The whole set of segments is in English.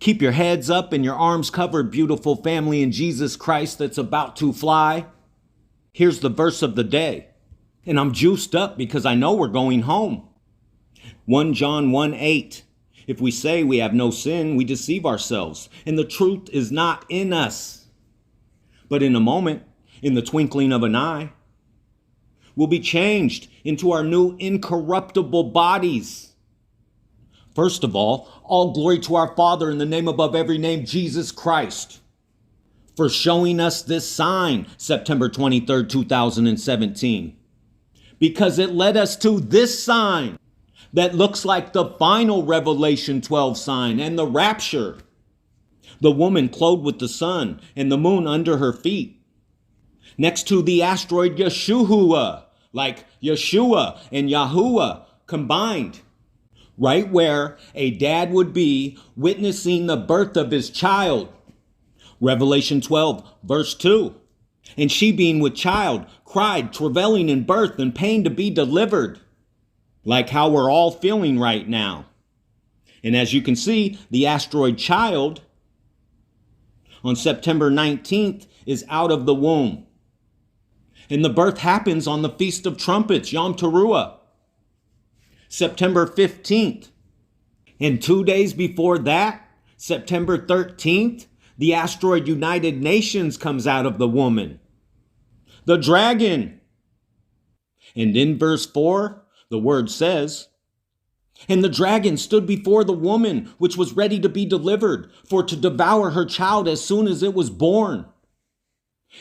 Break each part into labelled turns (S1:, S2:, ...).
S1: Keep your heads up and your arms covered, beautiful family in Jesus Christ that's about to fly. Here's the verse of the day. And I'm juiced up because I know we're going home. 1 John 1:8. If we say we have no sin, we deceive ourselves, and the truth is not in us. But in a moment, in the twinkling of an eye, we'll be changed into our new incorruptible bodies. First of all glory to our Father in the name above every name, Jesus Christ, for showing us this sign, September 23rd, 2017. Because it led us to this sign that looks like the final Revelation 12 sign and the rapture. The woman clothed with the sun and the moon under her feet. Next to the asteroid Yeshua, like Yeshua and Yahuwah combined. Right where a dad would be witnessing the birth of his child. Revelation 12, verse 2. And she being with child, cried, travailing in birth and pain to be delivered. Like how we're all feeling right now. And as you can see, the asteroid child on September 19th is out of the womb. And the birth happens on the Feast of Trumpets, Yom Teruah, September 15th. And 2 days before that, September 13th, the asteroid United Nations comes out of the woman, the dragon. And in verse 4, the word says, and the dragon stood before the woman, which was ready to be delivered, for to devour her child as soon as it was born.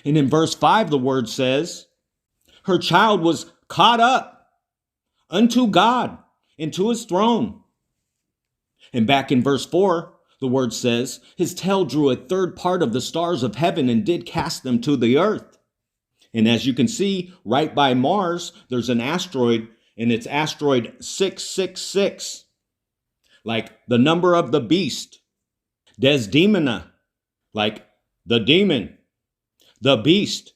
S1: And in verse 5, the word says, her child was caught up unto God, into his throne. And back in verse 4, the word says, his tail drew a third part of the stars of heaven and did cast them to the earth. And as you can see, right by Mars, there's an asteroid, and it's asteroid 666, like the number of the beast. Desdemona, like the demon, the beast.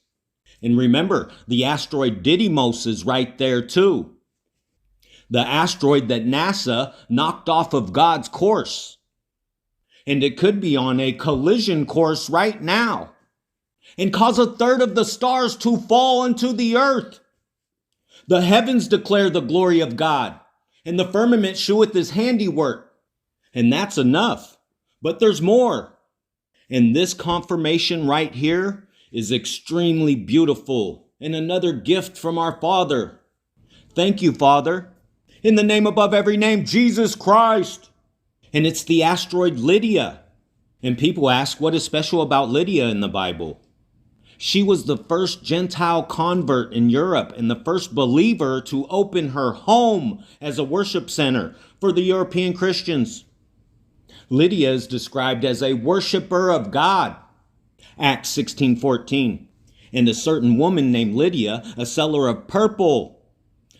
S1: And remember, the asteroid Didymos is right there too. The asteroid that NASA knocked off of God's course. And it could be on a collision course right now and cause a third of the stars to fall into the earth. The heavens declare the glory of God, and the firmament sheweth his handiwork. And that's enough. But there's more. And this confirmation right here is extremely beautiful and another gift from our Father. Thank you, Father. In the name above every name, Jesus Christ. And it's the asteroid Lydia. And people ask, what is special about Lydia in the Bible? She was the first Gentile convert in Europe and the first believer to open her home as a worship center for the European Christians. Lydia is described as a worshiper of God. Acts 16:14. And a certain woman named Lydia, a seller of purple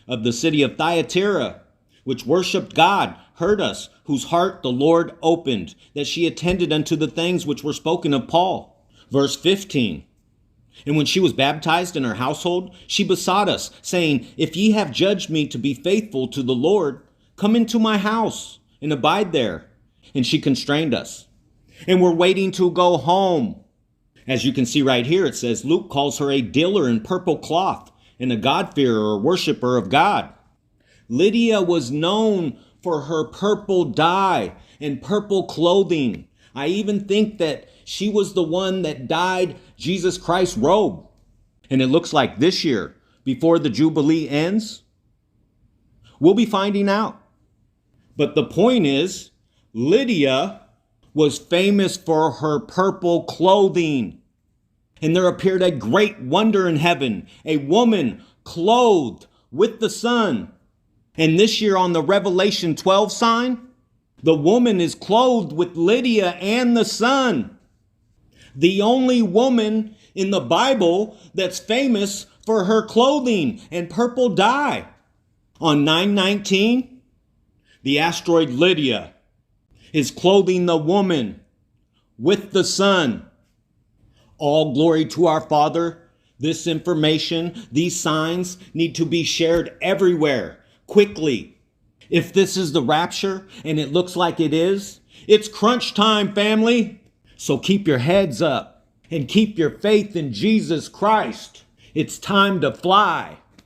S1: of the city of Thyatira, which worshipped God, heard us, whose heart the Lord opened, that she attended unto the things which were spoken of Paul. Verse 15. And when she was baptized in her household, she besought us, saying, if ye have judged me to be faithful to the Lord, come into my house and abide there. And she constrained us. And we're waiting to go home. As you can see right here, it says Luke calls her a dealer in purple cloth and a God-fearer or worshiper of God. Lydia was known for her purple dye and purple clothing. I even think that she was the one that dyed Jesus Christ's robe. And it looks like this year, before the Jubilee ends, we'll be finding out. But the point is, Lydia was famous for her purple clothing. And there appeared a great wonder in heaven, a woman clothed with the sun. And this year on the Revelation 12 sign, the woman is clothed with Lydia and the sun. The only woman in the Bible that's famous for her clothing and purple dye. On 9/19, the asteroid Lydia is clothing the woman with the sun. All glory to our Father. This information, these signs need to be shared everywhere, quickly. If this is the rapture, and it looks like it is, It's crunch time, family. So keep your heads up and keep your faith in Jesus Christ. It's time to fly.